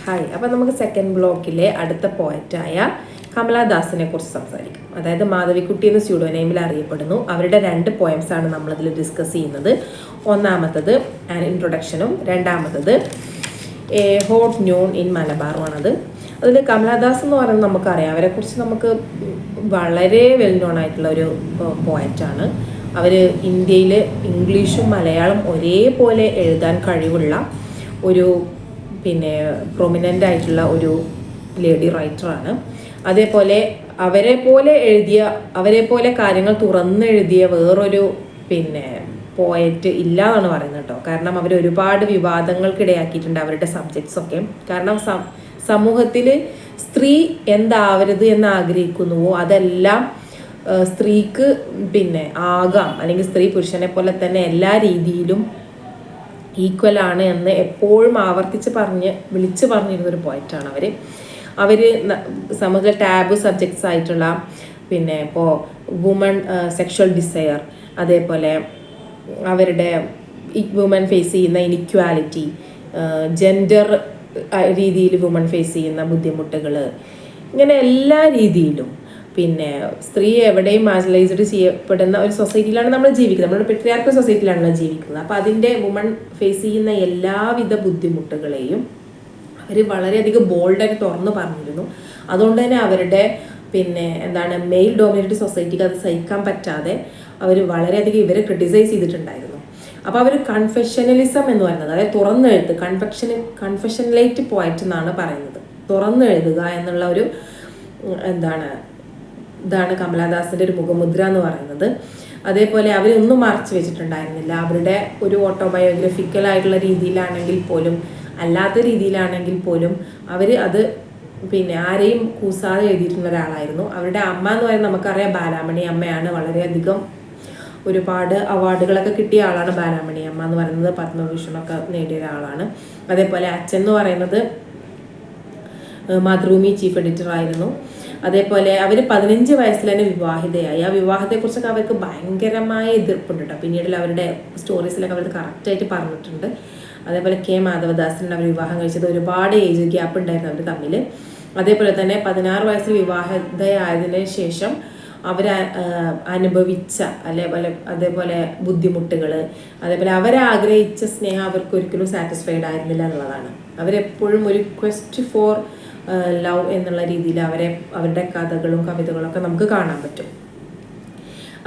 Hi. അപ്പോൾ നമുക്ക് second ബ്ലോക്കിലെ അടുത്ത പോയറ്റായ കമലാദാസിനെ കുറിച്ച് സംസാരിക്കാം. അതായത് മാധവിക്കുട്ടി എന്ന സ്യൂഡോനെയിമിൽ അറിയപ്പെടുന്നു. അവരുടെ 2 പോയംസാണ് നമ്മളിതിൽ ഡിസ്കസ് ചെയ്യുന്നത്. ഒന്നാമത്തത് ആൻ ഇൻട്രൊഡക്ഷനും രണ്ടാമത്തത് എ ഹോട്ട് ന്യൂൺ ഇൻ മലബാറുമാണത്. അതിൽ കമലാദാസ് എന്ന് പറയുന്നത് നമുക്കറിയാം. അവരെക്കുറിച്ച് നമുക്ക് വളരെ വെൽ നോൺ ആയിട്ടുള്ള ഒരു പോയറ്റാണ്. അവർ ഇന്ത്യയിൽ ഇംഗ്ലീഷും മലയാളം ഒരേപോലെ എഴുതാൻ കഴിവുള്ള ഒരു പ്രൊമിനൻ്റ് ആയിട്ടുള്ള ഒരു ലേഡി റൈറ്ററാണ്. അതേപോലെ അവരെ പോലെ കാര്യങ്ങൾ തുറന്നെഴുതിയ വേറൊരു പോയറ്റ് ഇല്ല എന്നാണ് പറയുന്നത് കേട്ടോ. കാരണം അവർ ഒരുപാട് വിവാദങ്ങൾക്കിടയാക്കിയിട്ടുണ്ട് അവരുടെ സബ്ജക്ട്സൊക്കെ. കാരണം സമൂഹത്തിൽ സ്ത്രീ എന്താവരുത് എന്ന് ആഗ്രഹിക്കുന്നുവോ അതെല്ലാം സ്ത്രീക്ക് ആകാം, അല്ലെങ്കിൽ സ്ത്രീ പുരുഷനെ പോലെ തന്നെ എല്ലാ രീതിയിലും ഈക്വൽ ആണ് എന്ന് എപ്പോഴും വിളിച്ചു പറഞ്ഞിരുന്നൊരു പോയിറ്റാണ് അവർ സമൂഹത്തിലെ ടാബു സബ്ജക്ട്സ് ആയിട്ടുള്ള ഇപ്പോൾ വുമൺ സെക്ഷൽ ഡിസയർ, അതേപോലെ അവരുടെ വുമൺ ഫേസ് ചെയ്യുന്ന ഇനിക്വാലിറ്റി, ജെൻഡർ രീതിയിൽ വുമൺ ഫേസ് ചെയ്യുന്ന ബുദ്ധിമുട്ടുകൾ, ഇങ്ങനെ എല്ലാ രീതിയിലും സ്ത്രീ എവിടെയും മാർജിനലൈസ്ഡ് ചെയ്യപ്പെടുന്ന ഒരു സൊസൈറ്റിയിലാണ് നമ്മൾ ജീവിക്കുന്നത്. നമ്മുടെ പെട്രിയാർക്കൽ സൊസൈറ്റിയിലാണ് ജീവിക്കുന്നത്. അപ്പോൾ അതിൻ്റെ വുമൺ ഫേസ് ചെയ്യുന്ന എല്ലാവിധ ബുദ്ധിമുട്ടുകളെയും അവർ വളരെയധികം ബോൾഡായിട്ട് തുറന്നു പറഞ്ഞിരുന്നു. അതുകൊണ്ട് തന്നെ അവരുടെ മെയിൽ ഡോമിനേറ്റഡ് സൊസൈറ്റിക്ക് അത് സഹിക്കാൻ പറ്റാതെ അവർ വളരെയധികം ഇവരെ ക്രിട്ടിസൈസ് ചെയ്തിട്ടുണ്ടായിരുന്നു. അപ്പോൾ അവർ കൺഫെഷനലിസം എന്ന് പറയുന്നത്, അതായത് തുറന്നെഴുത്ത്, കൺഫെഷനലൈറ്റ് പോയറ്റ് എന്നാണ് പറയുന്നത്. തുറന്നെഴുതുക എന്നുള്ള ഒരു ഇതാണ് കമലാദാസിൻ്റെ ഒരു മുഖമുദ്ര എന്ന് പറയുന്നത്. അതേപോലെ അവരൊന്നും മറച്ചു വെച്ചിട്ടുണ്ടായിരുന്നില്ല. അവരുടെ ഒരു ഓട്ടോബയോഗ്രഫിക്കലായിട്ടുള്ള രീതിയിലാണെങ്കിൽ പോലും അല്ലാത്ത രീതിയിലാണെങ്കിൽ പോലും അവർ അത് ആരെയും കൂസാതെ എഴുതിയിട്ടുള്ള ഒരാളായിരുന്നു. അവരുടെ അമ്മ എന്ന് പറയുന്നത് നമുക്കറിയാം ബാലാമണി അമ്മയാണ്. വളരെയധികം ഒരുപാട് അവാർഡുകളൊക്കെ കിട്ടിയ ആളാണ് ബാലാമണി അമ്മ എന്ന് പറയുന്നത്. പത്മഭൂഷണൊക്കെ നേടിയ ഒരാളാണ്. അതേപോലെ അച്ഛൻ എന്ന് പറയുന്നത് മാതൃഭൂമി ചീഫ് എഡിറ്റർ ആയിരുന്നു. അതേപോലെ അവർ 15 വയസ്സിൽ തന്നെ വിവാഹിതയായി. ആ വിവാഹത്തെക്കുറിച്ചൊക്കെ അവർക്ക് ഭയങ്കരമായ എതിർപ്പുണ്ട് കേട്ടോ. പിന്നീട് അവരുടെ സ്റ്റോറീസിലൊക്കെ അവർ കറക്റ്റായിട്ട് പറഞ്ഞിട്ടുണ്ട്. അതേപോലെ കെ മാധവദാസിനാണ് അവർ വിവാഹം കഴിച്ചത്. ഒരുപാട് ഏജ് ഗ്യാപ്പ് ഉണ്ടായിരുന്നു അവർ തമ്മിൽ. അതേപോലെ തന്നെ 16 വയസ്സിൽ വിവാഹിതയായതിനു ശേഷം അവർ അനുഭവിച്ച അതേപോലെ ബുദ്ധിമുട്ടുകൾ, അതേപോലെ അവരാഗ്രഹിച്ച സ്നേഹം അവർക്ക് ഒരിക്കലും സാറ്റിസ്ഫൈഡ് ആയിരുന്നില്ല എന്നുള്ളതാണ്. അവരെപ്പോഴും ഒരു ക്വസ്റ്റ് ഫോർ ലവ് എന്നുള്ള രീതിയിൽ അവരുടെ കഥകളും കവിതകളൊക്കെ നമുക്ക് കാണാൻ പറ്റും.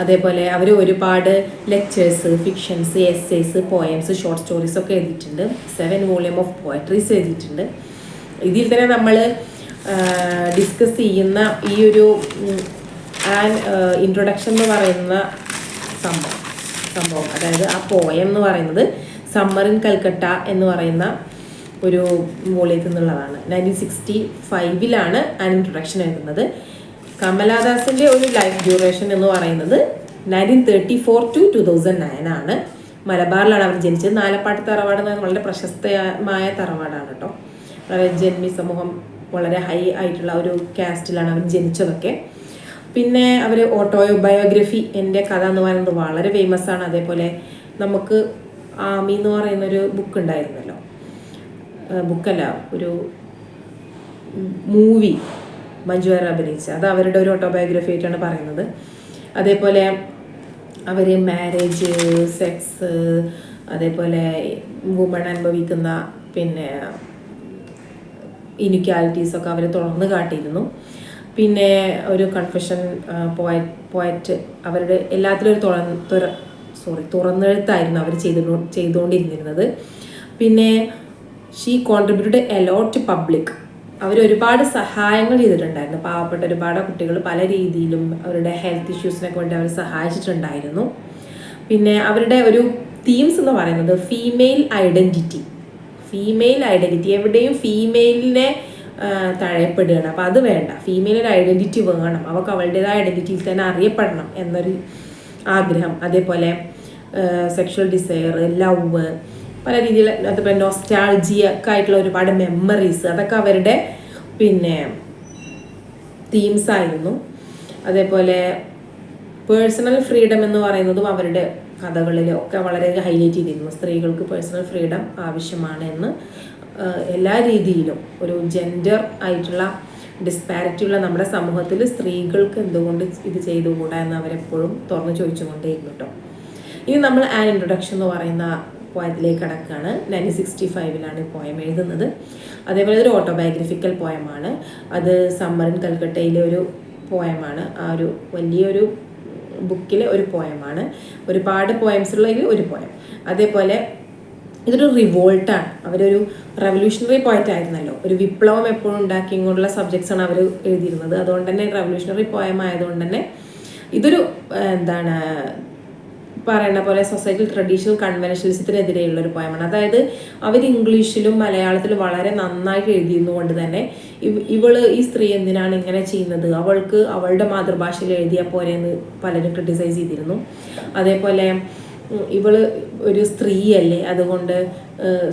അതേപോലെ അവർ ഒരുപാട് lectures, fictions, essays, poems, short stories ഒക്കെ എഴുതിയിട്ടുണ്ട്. 7 വോളിയം ഓഫ് പോയട്രീസ് എഴുതിയിട്ടുണ്ട്. ഇതിൽ തന്നെ നമ്മൾ ഡിസ്കസ് ചെയ്യുന്ന ഈ ഒരു ഇൻട്രൊഡക്ഷൻ എന്ന് പറയുന്ന സംഭവം അതായത് ആ പോയം എന്ന് പറയുന്നത് സമ്മർ ഇൻ കൽക്കട്ട എന്ന് പറയുന്ന ഒരു വോളിയത്തിൽ നിന്നുള്ളതാണ്. 1965 ആൻ ഇൻട്രൊഡക്ഷൻ എഴുതുന്നത്. കമലാദാസിൻ്റെ ഒരു ലൈഫ് ഡ്യൂറേഷൻ എന്ന് പറയുന്നത് 1934 to 2009 ആണ്. മലബാറിലാണ് അവർ ജനിച്ചത്. നാലപ്പാട്ട് തറവാട് എന്ന് വളരെ പ്രശസ്തമായ തറവാടാണ് കേട്ടോ. വളരെ ജന്മി സമൂഹം വളരെ ഹൈ ആയിട്ടുള്ള ഒരു കാസ്റ്റിലാണ് അവർ ജനിച്ചതൊക്കെ. പിന്നെ അവർ ഓട്ടോബയോഗ്രഫി എൻ്റെ കഥ എന്ന് പറയുന്നത് വളരെ ഫേമസ് ആണ്. അതേപോലെ നമുക്ക് ആമി എന്ന് പറയുന്നൊരു ബുക്ക് ഉണ്ടായിരുന്നല്ലോ, ബുക്കല്ല ഒരു മൂവി മഞ്ജു വാര്യർ അഭിനയിച്ച, അത് അവരുടെ ഒരു ഓട്ടോബയോഗ്രഫി ആയിട്ടാണ് പറയുന്നത്. അതേപോലെ അവർ മാരേജ്, സെക്സ്, അതേപോലെ വുമൺ അനുഭവിക്കുന്ന ഇനിക്വാലിറ്റീസൊക്കെ അവർ തുറന്ന് കാട്ടിയിരുന്നു. പിന്നെ ഒരു കൺഫെഷൻ പോയറ്റ് അവരുടെ എല്ലാത്തിലും ഒരു തുറന്നെഴുത്തായിരുന്നു അവർ ചെയ്തുകൊണ്ടിരുന്നത്. പിന്നെ she contributed a lot to public. അവർ ഒരുപാട് സഹായങ്ങൾ ചെയ്തിട്ടുണ്ടായിരുന്നു. പാവപ്പെട്ട ഒരുപാട് കുട്ടികൾ പല രീതിയിലും അവരുടെ ഹെൽത്ത് ഇഷ്യൂസിനൊക്കെ വേണ്ടി അവർ സഹായിച്ചിട്ടുണ്ടായിരുന്നു. പിന്നെ അവരുടെ ഒരു തീംസ് എന്ന് പറയുന്നത് ഫീമെയിൽ ഐഡൻറ്റിറ്റി. എവിടെയും ഫീമെയിലിനെ തഴയപ്പെടുകയാണ്. അപ്പോൾ അത് വേണ്ട, ഫീമെയിൽ ഒരു ഐഡൻറ്റിറ്റി വേണം, അവൾക്ക് അവളുടേതായ ഐഡൻറ്റിറ്റിയിൽ തന്നെ അറിയപ്പെടണം എന്നൊരു ആഗ്രഹം. അതേപോലെ സെക്ഷൽ ഡിസയർ, ലവ്, പല രീതിയിൽ, അതുപോലെ നൊസ്റ്റാൾജിയൊക്കെ ആയിട്ടുള്ള ഒരുപാട് മെമ്മറീസ്, അതൊക്കെ അവരുടെ തീംസ് ആയിരുന്നു. അതേപോലെ പേഴ്സണൽ ഫ്രീഡം എന്ന് പറയുന്നതും അവരുടെ കഥകളിൽ ഒക്കെ വളരെ ഹൈലൈറ്റ് ചെയ്തിരുന്നു. സ്ത്രീകൾക്ക് പേഴ്സണൽ ഫ്രീഡം ആവശ്യമാണ് എന്ന് എല്ലാ രീതിയിലും ഒരു ജെൻഡർ ആയിട്ടുള്ള ഡിസ്പാരിറ്റി ഉള്ള നമ്മുടെ സമൂഹത്തിൽ സ്ത്രീകൾക്ക് എന്തുകൊണ്ട് ഇത് ചെയ്തുകൂടാ എന്ന് അവരെപ്പോഴും തുറന്നു ചോദിച്ചുകൊണ്ടേയിരുന്നു കേട്ടോ. ഇനി നമ്മൾ ആൻ ഇൻട്രൊഡക്ഷൻ എന്ന് പറയുന്ന പോയത്തിലേക്ക് കടക്കുകയാണ്. 1965 ഈ പോയം എഴുതുന്നത്. അതേപോലെ ഒരു ഓട്ടോബയോഗ്രഫിക്കൽ പോയമാണ്. അത് സമ്മർ ഇൻ കൽക്കട്ടയിലെ ഒരു പോയമാണ്. ആ ഒരു വലിയൊരു ബുക്കിലെ ഒരു പോയമാണ്. ഒരുപാട് പോയംസുള്ള ഒരു പോയം. അതേപോലെ ഇതൊരു റിവോൾട്ടാണ്. അവരൊരു റെവല്യൂഷണറി പോയറ്റ് ആയിരുന്നല്ലോ. ഒരു വിപ്ലവം എപ്പോഴും ഉണ്ടാക്കിക്കൊണ്ടുള്ള സബ്ജക്ട്സാണ് അവർ എഴുതിയിരുന്നത്. അതുകൊണ്ട് തന്നെ റെവല്യൂഷണറി പോയം ആയതുകൊണ്ട് തന്നെ ഇതൊരു എന്താണ് പറയുന്ന പോലെ സൊസൈറ്റൽ ട്രഡീഷണൽ കൺവെൻഷനലിസത്തിനെതിരെയുള്ള ഒരു പോയമാണ്. അതായത് അവർ ഇംഗ്ലീഷിലും മലയാളത്തിലും വളരെ നന്നായിട്ട് എഴുതിയിരുന്നുകൊണ്ട് തന്നെ ഈ സ്ത്രീ എന്തിനാണ് ഇങ്ങനെ ചെയ്യുന്നത്, അവൾക്ക് അവളുടെ മാതൃഭാഷയിൽ എഴുതിയാൽ പോരെ എന്ന് പലരും ക്രിട്ടിസൈസ് ചെയ്തിരുന്നു. അതേപോലെ ഒരു സ്ത്രീയല്ലേ, അതുകൊണ്ട്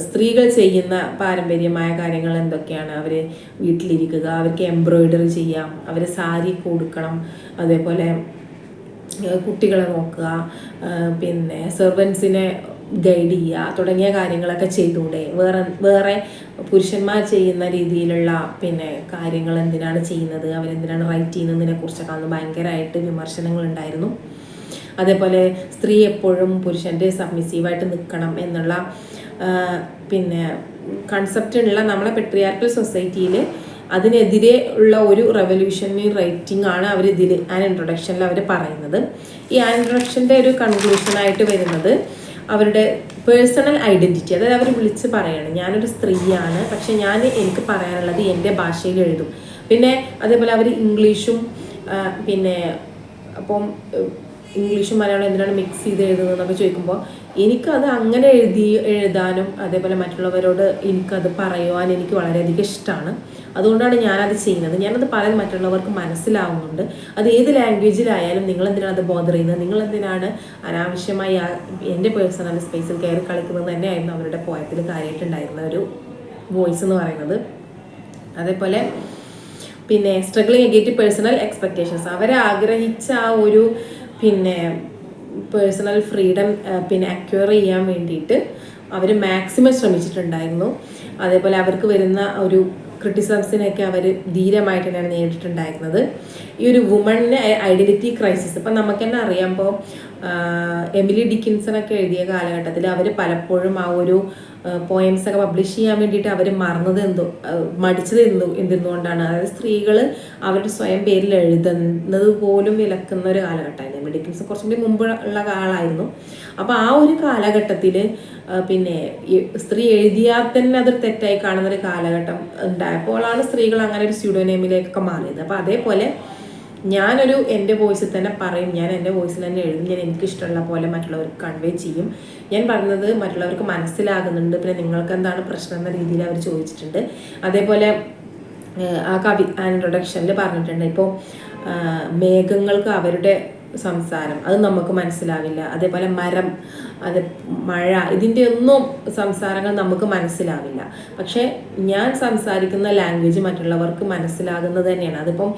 സ്ത്രീകൾ ചെയ്യുന്ന പാരമ്പര്യമായ കാര്യങ്ങൾ എന്തൊക്കെയാണ്, അവർ വീട്ടിലിരിക്കുക, അവർക്ക് എംബ്രോയിഡറി ചെയ്യാം, അവർ സാരി കൊടുക്കണം, അതേപോലെ കുട്ടികളെ നോക്കുക, പിന്നെ സെർവൻസിനെ ഗൈഡ് ചെയ്യുക തുടങ്ങിയ കാര്യങ്ങളൊക്കെ ചെയ്തുകൂടെ, വേറെ പുരുഷന്മാർ ചെയ്യുന്ന രീതിയിലുള്ള പിന്നെ കാര്യങ്ങൾ എന്തിനാണ് ചെയ്യുന്നത്, അവരെന്തിനാണ് റൈറ്റ് ചെയ്യുന്നതിനെ കുറിച്ചൊക്കെ അന്ന് ഭയങ്കരമായിട്ട് വിമർശനങ്ങൾ ഉണ്ടായിരുന്നു. അതേപോലെ സ്ത്രീ എപ്പോഴും പുരുഷൻ്റെ സബ്മിസീവായിട്ട് നിൽക്കണം എന്നുള്ള പിന്നെ കൺസെപ്റ്റുള്ള നമ്മളെ പെട്രിയാർക്കൽ സൊസൈറ്റിയിൽ അതിനെതിരെ ഉള്ള ഒരു റെവല്യൂഷണറി റൈറ്റിംഗ് ആണ് അവർ ഇതിൽ ആൻ ഇൻട്രൊഡക്ഷനിൽ അവർ പറയുന്നത്. ഈ ആൻ ഇൻട്രൊഡക്ഷൻ്റെ ഒരു കൺക്ലൂഷനായിട്ട് വരുന്നത് അവരുടെ പേഴ്സണൽ ഐഡൻറ്റിറ്റി, അതായത് അവർ വിളിച്ച് പറയണം ഞാനൊരു സ്ത്രീയാണ്, പക്ഷെ എനിക്ക് പറയാനുള്ളത് എൻ്റെ ഭാഷയിൽ എഴുതും. പിന്നെ അതേപോലെ അവർ ഇംഗ്ലീഷും പിന്നെ അപ്പം ഇംഗ്ലീഷും മലയാളം എന്തിനാണ് മിക്സ് ചെയ്ത് എഴുതുന്നതെന്നൊക്കെ ചോദിക്കുമ്പോൾ എനിക്കത് അങ്ങനെ എഴുതാനും അതേപോലെ മറ്റുള്ളവരോട് എനിക്കത് പറയുവാൻ എനിക്ക് വളരെയധികം ഇഷ്ടമാണ്. അതുകൊണ്ടാണ് ഞാനത് ചെയ്യുന്നത്. ഞാനത് പറയുന്നത് മറ്റുള്ളവർക്ക് മനസ്സിലാവുന്നുണ്ട്. അത് ഏത് ലാംഗ്വേജിലായാലും നിങ്ങളെന്തിനാണ് അത് ബോദർ ചെയ്യുന്നത്, നിങ്ങളെന്തിനാണ് അനാവശ്യമായി എൻ്റെ പേഴ്സണൽ സ്പേസിൽ കയറി കളിക്കുന്നത് തന്നെയായിരുന്നു അവരുടെ പോയത്തിൽ കാര്യമായിട്ടുണ്ടായിരുന്ന ഒരു വോയിസ് എന്ന് പറയുന്നത്. അതേപോലെ പിന്നെ സ്ട്രഗ്ലിങ് അഗെയിൻസ്റ്റ് പേഴ്സണൽ എക്സ്പെക്റ്റേഷൻസ്, അവരെ ആഗ്രഹിച്ച ആ ഒരു പിന്നെ പേഴ്സണൽ ഫ്രീഡം പിന്നെ അക്വയർ ചെയ്യാൻ വേണ്ടിയിട്ട് അവർ മാക്സിമം ശ്രമിച്ചിട്ടുണ്ടായിരുന്നു. അതേപോലെ അവർക്ക് വരുന്ന ഒരു ക്രിറ്റിസിസംസിനെയൊക്കെ അവർ ധീരമായിട്ട് തന്നെയാണ് നേരിട്ടിട്ടുണ്ടായിരുന്നത്. ഈ ഒരു വുമണിന് ഐഡൻറ്റിറ്റി ക്രൈസിസ് ഇപ്പം നമുക്ക് തന്നെ അറിയാം. ഇപ്പോൾ എമിലി ഡിക്കിൻസണൊക്കെ എഴുതിയ കാലഘട്ടത്തിൽ അവർ പലപ്പോഴും ആ ഒരു പോയംസൊക്കെ പബ്ലിഷ് ചെയ്യാൻ വേണ്ടിയിട്ട് അവർ മടിച്ചത് എന്തുകൊണ്ടാണ്, അതായത് സ്ത്രീകൾ അവരുടെ സ്വയം പേരിൽ എഴുതുന്നത് പോലും വിലക്കുന്ന ഒരു കാലഘട്ടമായിരുന്നു. എമിലി ഡിക്കിൻസൺ കുറച്ചും കൂടി മുമ്പുള്ള ആളായിരുന്നു. അപ്പോൾ ആ ഒരു കാലഘട്ടത്തിൽ പിന്നെ സ്ത്രീ എഴുതിയാൽ തന്നെ അതൊരു തെറ്റായി കാണുന്നൊരു കാലഘട്ടം ഉണ്ടായപ്പോഴാണ് സ്ത്രീകൾ അങ്ങനെ ഒരു സ്യൂഡോനെയിമിലേക്കൊക്കെ മാറിയത്. അപ്പോൾ അതേപോലെ ഞാനൊരു എൻ്റെ വോയിസിൽ തന്നെ പറയും, ഞാൻ എൻ്റെ വോയിസിൽ തന്നെ എഴുതും, ഞാൻ എനിക്കിഷ്ടമുള്ള പോലെ മറ്റുള്ളവർക്ക് കൺവേ ചെയ്യും. ഞാൻ പറഞ്ഞത് മറ്റുള്ളവർക്ക് മനസ്സിലാകുന്നുണ്ട്, പിന്നെ നിങ്ങൾക്ക് എന്താണ് പ്രശ്നം എന്ന രീതിയിൽ അവർ ചോദിച്ചിട്ടുണ്ട്. അതേപോലെ ആ ഇൻട്രൊഡക്ഷനിൽ പറഞ്ഞിട്ടുണ്ട്, ഇപ്പോൾ മേഘങ്ങൾക്ക് അവരുടെ സംസാരം അത് നമുക്ക് മനസ്സിലാവില്ല, അതേപോലെ മരം, മഴ, ഇതിൻ്റെ ഒന്നും സംസാരങ്ങൾ നമുക്ക് മനസ്സിലാവില്ല. പക്ഷേ ഞാൻ സംസാരിക്കുന്ന ലാംഗ്വേജ് മറ്റുള്ളവർക്ക് മനസ്സിലാകുന്നത് തന്നെയാണ്. അതിപ്പം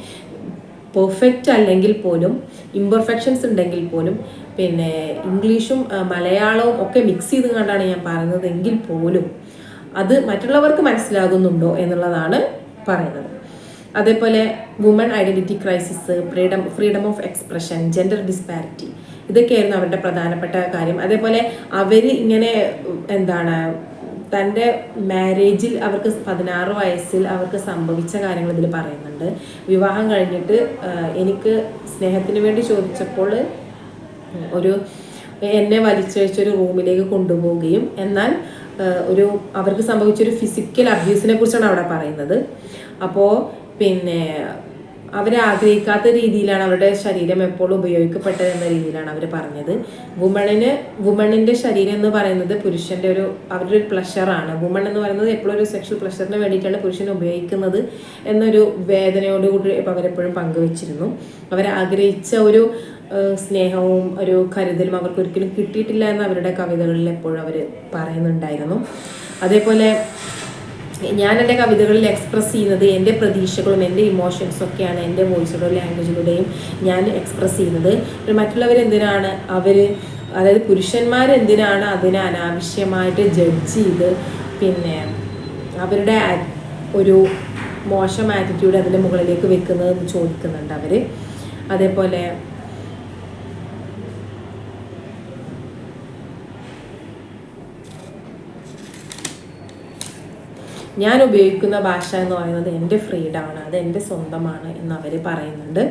പെർഫെക്റ്റ് അല്ലെങ്കിൽ പോലും, ഇംപെർഫെക്ഷൻസ് ഉണ്ടെങ്കിൽ പോലും, പിന്നെ ഇംഗ്ലീഷും മലയാളവും ഒക്കെ മിക്സ് ചെയ്ത് കണ്ടാണ് ഞാൻ പറയുന്നത് എങ്കിൽ പോലും അത് മറ്റുള്ളവർക്ക് മനസ്സിലാകുന്നുണ്ടോ എന്നുള്ളതാണ് പറയുന്നത്. അതേപോലെ woman identity crisis, freedom of expression, gender disparity, ഇതൊക്കെയായിരുന്നു അവരുടെ പ്രധാനപ്പെട്ട കാര്യം. അതേപോലെ അവർ ഇങ്ങനെ തൻ്റെ മാരേജിൽ അവർക്ക് 16 വയസ്സിൽ അവർക്ക് സംഭവിച്ച കാര്യങ്ങൾ ഇതിൽ പറയുന്നുണ്ട്. വിവാഹം കഴിഞ്ഞിട്ട് എനിക്ക് സ്നേഹത്തിന് വേണ്ടി ചോദിച്ചപ്പോൾ എന്നെ വലിച്ചഴിച്ചൊരു റൂമിലേക്ക് കൊണ്ടുപോവുകയും എന്നാൽ അവർക്ക് സംഭവിച്ചൊരു ഫിസിക്കൽ അബ്യൂസിനെ കുറിച്ചാണ് അവിടെ പറയുന്നത്. അപ്പോൾ പിന്നെ അവരെ ആഗ്രഹിക്കാത്ത രീതിയിലാണ് അവരുടെ ശരീരം എപ്പോഴും ഉപയോഗിക്കപ്പെട്ടത് എന്ന രീതിയിലാണ് അവർ പറഞ്ഞത്. വുമണിൻ്റെ ശരീരം എന്ന് പറയുന്നത് പുരുഷൻ്റെ അവരുടെ ഒരു പ്ലഷറാണ്. വുമൺ എന്ന് പറയുന്നത് എപ്പോഴും ഒരു സെക്ഷൽ പ്ലഷറിന് വേണ്ടിയിട്ടാണ് പുരുഷനെ ഉപയോഗിക്കുന്നത് എന്നൊരു വേദനയോടുകൂടി അവരെപ്പോഴും പങ്കുവച്ചിരുന്നു. അവരാഗ്രഹിച്ച ഒരു സ്നേഹവും ഒരു കരുതലും അവർക്ക് ഒരിക്കലും കിട്ടിയിട്ടില്ല എന്ന് അവരുടെ കവിതകളിൽ എപ്പോഴും അവർ പറയുന്നുണ്ടായിരുന്നു. അതേപോലെ ഞാൻ എൻ്റെ കവിതകളിൽ എക്സ്പ്രസ് ചെയ്യുന്നത് എൻ്റെ പ്രതീക്ഷകളും എൻ്റെ ഇമോഷൻസും ഒക്കെയാണ് എൻ്റെ വോയിസിലൂടെയും ലാംഗ്വേജിലൂടെയും ഞാൻ എക്സ്പ്രസ് ചെയ്യുന്നത്. മറ്റുള്ളവരെന്തിനാണ് അതായത് പുരുഷന്മാരെന്തിനാണ് അതിനെ അനാവശ്യമായിട്ട് ജഡ്ജ് ചെയ്ത് പിന്നെ അവരുടെ ഒരു മോശം ആറ്റിറ്റ്യൂഡ് അതിൻ്റെ മുകളിലേക്ക് വെക്കുന്നത് ചോദിക്കുന്നുണ്ട് അവർ. അതേപോലെ ഞാൻ ഉപയോഗിക്കുന്ന ഭാഷ എന്ന് പറയുന്നത് എൻ്റെ ഫ്രീഡമാണ്, അത് എൻ്റെ സ്വന്തമാണ് എന്ന് അവർ പറയുന്നുണ്ട്.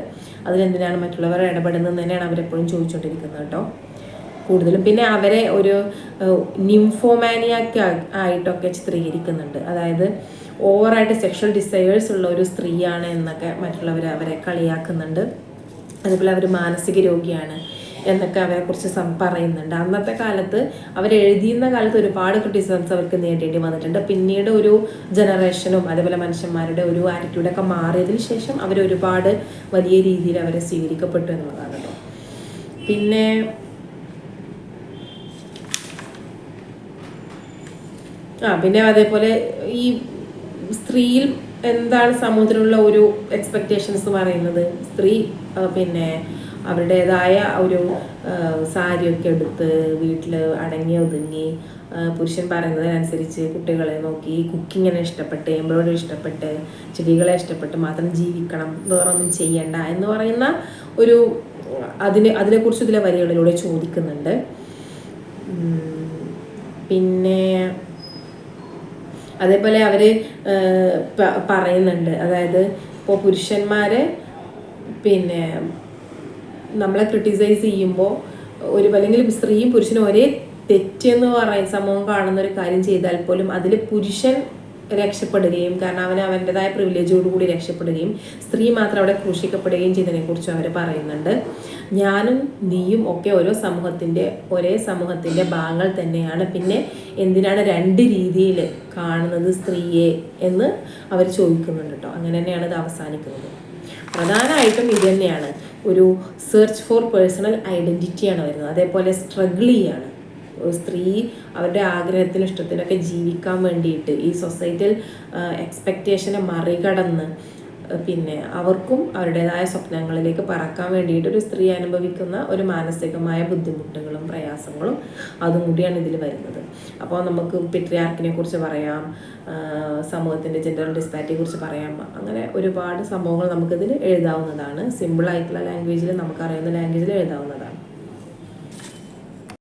അതിലെന്തിനാണ് മറ്റുള്ളവർ ഇടപെടുന്നത് തന്നെയാണ് അവരെപ്പോഴും ചോദിച്ചുകൊണ്ടിരിക്കുന്നത് കേട്ടോ കൂടുതലും. പിന്നെ അവരെ ഒരു നിംഫോമാനിയാക്ക് ആയിട്ടൊക്കെ ചിത്രീകരിക്കുന്നുണ്ട്. അതായത് ഓവറായിട്ട് സെക്ഷൽ ഡിസയേഴ്സ് ഉള്ള ഒരു സ്ത്രീയാണ് എന്നൊക്കെ മറ്റുള്ളവർ അവരെ കളിയാക്കുന്നുണ്ട്. അതുപോലെ അവർ മാനസിക രോഗിയാണ് എന്നൊക്കെ അവരെക്കുറിച്ച് പറയുന്നുണ്ട്. അന്നത്തെ കാലത്ത് അവരെഴുതിയുന്ന കാലത്ത് ഒരുപാട് ക്രിറ്റിസിസംസ് അവർക്ക് നേരിടേണ്ടി വന്നിട്ടുണ്ട്. പിന്നീട് ഒരു ജനറേഷനും അതേപോലെ മനുഷ്യന്മാരുടെ ഒരു ആറ്റിറ്റ്യൂഡൊക്കെ മാറിയതിന് ശേഷം അവരൊരുപാട് വലിയ രീതിയിൽ അവരെ സ്വീകരിക്കപ്പെട്ടു എന്നുള്ളതാണ് കേട്ടോ. പിന്നെ അതേപോലെ ഈ സ്ത്രീയിൽ എന്താണ് സമൂഹത്തിലുള്ള ഒരു എക്സ്പെക്റ്റേഷൻസ് എന്ന് പറയുന്നത്, സ്ത്രീ പിന്നെ അവരുടേതായ ഒരു സാരിയൊക്കെ എടുത്ത് വീട്ടിൽ അടങ്ങി ഒതുങ്ങി പുരുഷൻ പറയുന്നതിനനുസരിച്ച് കുട്ടികളെ നോക്കി കുക്കിങ്ങിനെ ഇഷ്ടപ്പെട്ട് എംബ്രോയിഡറി ഇഷ്ടപ്പെട്ട് ചെടികളെ ഇഷ്ടപ്പെട്ട് മാത്രം ജീവിക്കണം, വേറൊന്നും ചെയ്യണ്ട എന്ന് പറയുന്ന ഒരു അതിനെക്കുറിച്ച് ഇതിലെ വരികളിലൂടെ ചോദിക്കുന്നുണ്ട്. പിന്നെ അതേപോലെ അവർ പറയുന്നുണ്ട്, അതായത് ഇപ്പോൾ പുരുഷന്മാരെ പിന്നെ നമ്മളെ ക്രിട്ടിസൈസ് ചെയ്യുമ്പോൾ അല്ലെങ്കിൽ സ്ത്രീയും പുരുഷനും ഒരേ തെറ്റെന്ന് പറയുന്ന സമൂഹം കാണുന്ന ഒരു കാര്യം ചെയ്താൽ പോലും അതിൽ പുരുഷൻ രക്ഷപ്പെടുകയും, കാരണം അവൻ്റെതായ പ്രിവിലേജോടുകൂടി രക്ഷപ്പെടുകയും സ്ത്രീ മാത്രം അവിടെ ക്രൂശിക്കപ്പെടുകയും ചെയ്തതിനെക്കുറിച്ച് അവർ പറയുന്നുണ്ട്. ഞാനും നീയും ഒക്കെ ഒരേ സമൂഹത്തിൻ്റെ ഭാഗങ്ങൾ തന്നെയാണ്, പിന്നെ എന്തിനാണ് രണ്ട് രീതിയിൽ കാണുന്നത് സ്ത്രീയെ എന്ന് അവർ ചോദിക്കുന്നുണ്ട് കേട്ടോ. അങ്ങനെ തന്നെയാണ് ഇത് അവസാനിക്കുന്നത്. പ്രധാനമായിട്ടും ഇത് തന്നെയാണ്, ഒരു സെർച്ച് ഫോർ പേഴ്സണൽ ഐഡൻറ്റിറ്റിയാണ് വരുന്നത്. അതേപോലെ സ്ട്രഗിൾ ചെയ്യാണ് സ്ത്രീ അവരുടെ ആഗ്രഹത്തിനും ഇഷ്ടത്തിനൊക്കെ ജീവിക്കാൻ വേണ്ടിയിട്ട് ഈ സൊസൈറ്റിയിൽ എക്സ്പെക്റ്റേഷനെ മറികടന്ന് പിന്നെ അവർക്കും അവരുടേതായ സ്വപ്നങ്ങളിലേക്ക് പറക്കാൻ വേണ്ടിയിട്ട് ഒരു സ്ത്രീ അനുഭവിക്കുന്ന ഒരു മാനസികമായ ബുദ്ധിമുട്ടുകളും പ്രയാസങ്ങളും അതും കൂടിയാണ് ഇതിൽ വരുന്നത്. അപ്പോൾ നമുക്ക് പെട്രിയാർക്കിനെ കുറിച്ച് പറയാം, സമൂഹത്തിൻ്റെ ജെൻഡർ ഡിസ്പാരിറ്റിയെ കുറിച്ച് പറയാം. അങ്ങനെ ഒരുപാട് സംഭവങ്ങൾ നമുക്കിതിൽ എഴുതാവുന്നതാണ്. സിമ്പിളായിട്ടുള്ള ലാംഗ്വേജിൽ, നമുക്കറിയുന്ന ലാംഗ്വേജിൽ എഴുതാവുന്നതാണ്.